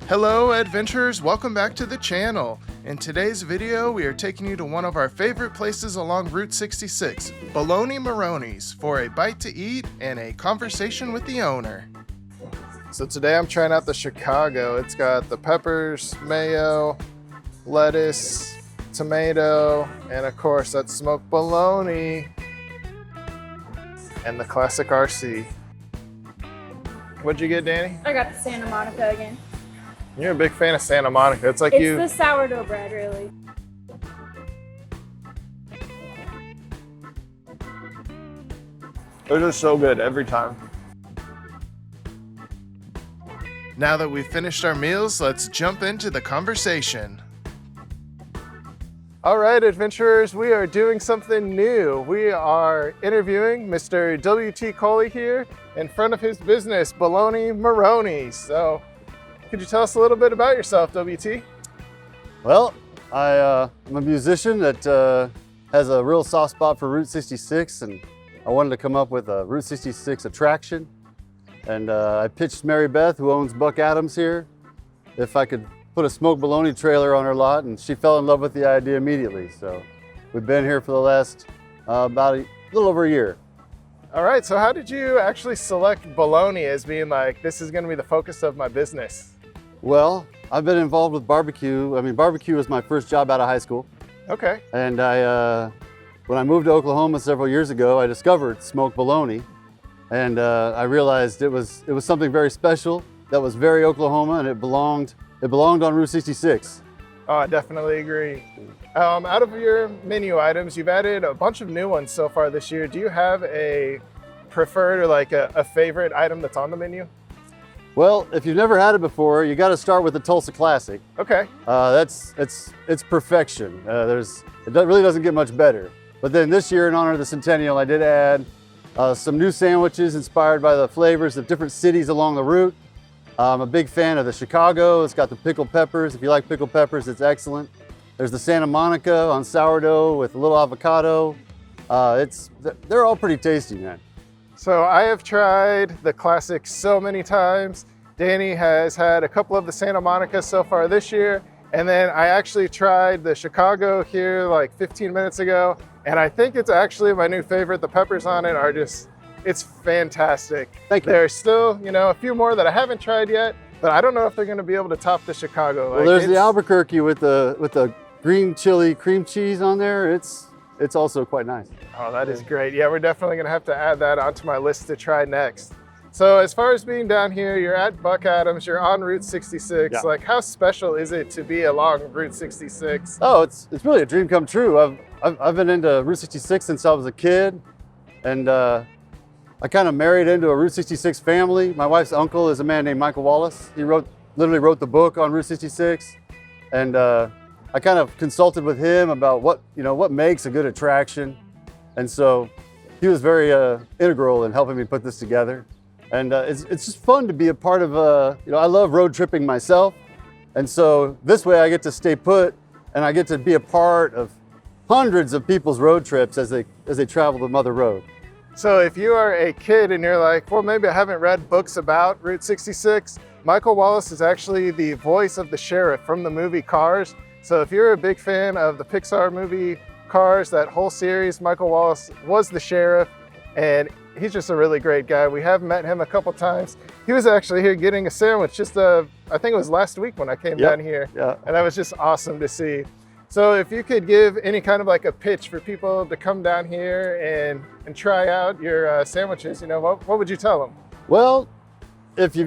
Hello adventurers, welcome back to the channel. In today's video, we are taking you to one of our favorite places along Route 66, Baloney Maroney's, for a bite to eat and a conversation with the owner. So today I'm trying out the Chicago. It's got the peppers, mayo, lettuce, tomato, and of course that smoked bologna, and the classic RC. What'd you get, Danny? I got the Santa Monica again. You're a big fan of Santa Monica. It's like it's the sourdough bread, really. They're just so good every time. Now that we've finished our meals, let's jump into the conversation. All right, adventurers, we are doing something new. We are interviewing Mr. W.T. Cauley here in front of his business, Baloney Maroney. So, could you tell us a little bit about yourself, W.T.? Well, I'm a musician that has a real soft spot for Route 66, and I wanted to come up with a Route 66 attraction. And I pitched Mary Beth, who owns Buck Adams here, if I could put a smoked bologna trailer on her lot, and she fell in love with the idea immediately. So we've been here for the last about a little over a year. All right, so how did you actually select bologna as being like, this is gonna be the focus of my business? Well, I've been involved with barbecue. I mean, barbecue was my first job out of high school. Okay. And when I moved to Oklahoma several years ago, I discovered smoked bologna. And I realized it was something very special that was very Oklahoma, and it belonged on Route 66. Oh, I definitely agree. Out of your menu items, you've added a bunch of new ones so far this year. Do you have a preferred or like a favorite item that's on the menu? Well, if you've never had it before, you got to start with the Tulsa Classic. Okay. It's perfection. It really doesn't get much better. But then this year, in honor of the centennial, I did add some new sandwiches inspired by the flavors of different cities along the route. I'm a big fan of the Chicago. It's got the pickled peppers. If you like pickled peppers, it's excellent. There's the Santa Monica on sourdough with a little avocado. They're all pretty tasty, man. So I have tried the classic so many times. Danny has had a couple of the Santa Monica so far this year. And then I actually tried the Chicago here like 15 minutes ago. And I think it's actually my new favorite. The peppers on it are it's fantastic. Thank you. There's still, a few more that I haven't tried yet, but I don't know if they're gonna be able to top the Chicago. Well, there's the Albuquerque with the green chili cream cheese on there. It's also quite nice. Oh, that is great. Yeah, we're definitely gonna have to add that onto my list to try next. So as far as being down here, you're at Buck Adams, you're on Route 66. Yeah. Like, how special is it to be along Route 66? Oh, it's really a dream come true. I've been into Route 66 since I was a kid, and I kind of married into a Route 66 family. My wife's uncle is a man named Michael Wallace. He literally wrote the book on Route 66, and I kind of consulted with him about what makes a good attraction, and so he was very integral in helping me put this together. And it's just fun to be a part of. I love road tripping myself, and so this way I get to stay put, and I get to be a part of hundreds of people's road trips as they travel the Mother Road. So if you are a kid and you're like, well, maybe I haven't read books about Route 66, Michael Wallace is actually the voice of the sheriff from the movie Cars. So if you're a big fan of the Pixar movie Cars, that whole series, Michael Wallace was the sheriff, and he's just a really great guy. We have met him a couple times. He was actually here getting a sandwich I think it was last week when I came down here. Yeah. And that was just awesome to see. So if you could give any kind of like a pitch for people to come down here and try out your sandwiches, what would you tell them? Well, if you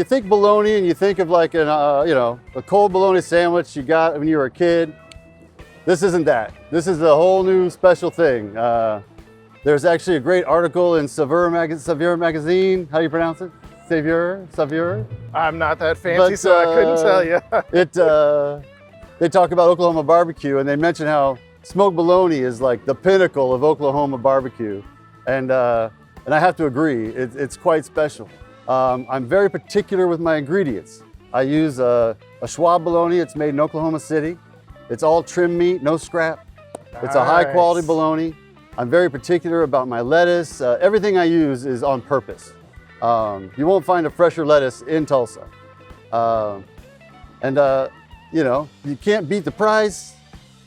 think bologna and you think of like a cold bologna sandwich you got when you were a kid, this isn't that. This is a whole new special thing. There's actually a great article in Savior magazine. How do you pronounce it? Savior? I'm not that fancy, so I couldn't tell you. They talk about Oklahoma barbecue, and they mention how smoked bologna is like the pinnacle of Oklahoma barbecue. And I have to agree, it's quite special. I'm very particular with my ingredients. I use a Schwab bologna. It's made in Oklahoma City. It's all trim meat, no scrap. Nice. It's a high quality bologna. I'm very particular about my lettuce. Everything I use is on purpose. You won't find a fresher lettuce in Tulsa. You know, you can't beat the price.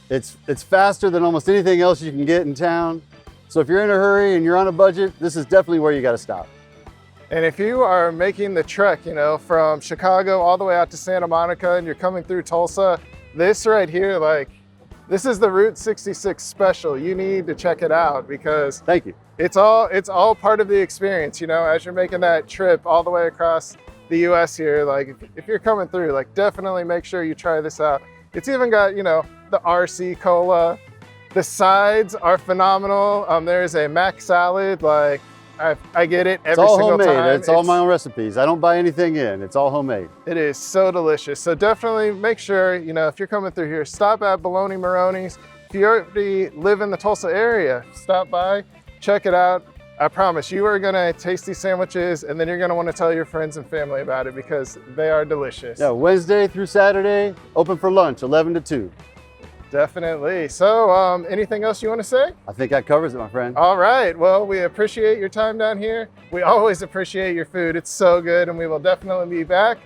It's faster than almost anything else you can get in town. So if you're in a hurry and you're on a budget, this is definitely where you got to stop. And if you are making the trek, you know, from Chicago all the way out to Santa Monica and you're coming through Tulsa, this right here, like, this is the Route 66 special. You need to check it out because Thank you. it's all part of the experience, you know, as you're making that trip all the way across the US here. Like, if you're coming through, like, definitely make sure you try this out. It's even got, you know, the RC Cola. The sides are phenomenal. There's a mac salad. Like, I get it every single time. It's all homemade. It's all my own recipes. I don't buy anything in. It's all homemade. It is so delicious. So definitely make sure, you know, if you're coming through here, stop at Baloney Maroney's. If you already live in the Tulsa area, stop by, check it out. I promise you are gonna taste these sandwiches and then you're gonna wanna tell your friends and family about it because they are delicious. Yeah, Wednesday through Saturday, open for lunch, 11 to 2. Definitely. So anything else you wanna say? I think that covers it, my friend. All right, well, we appreciate your time down here. We always appreciate your food. It's so good and we will definitely be back.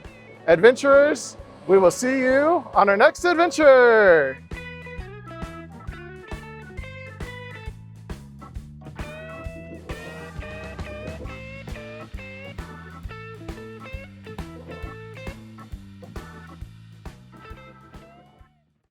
Adventurers, we will see you on our next adventure.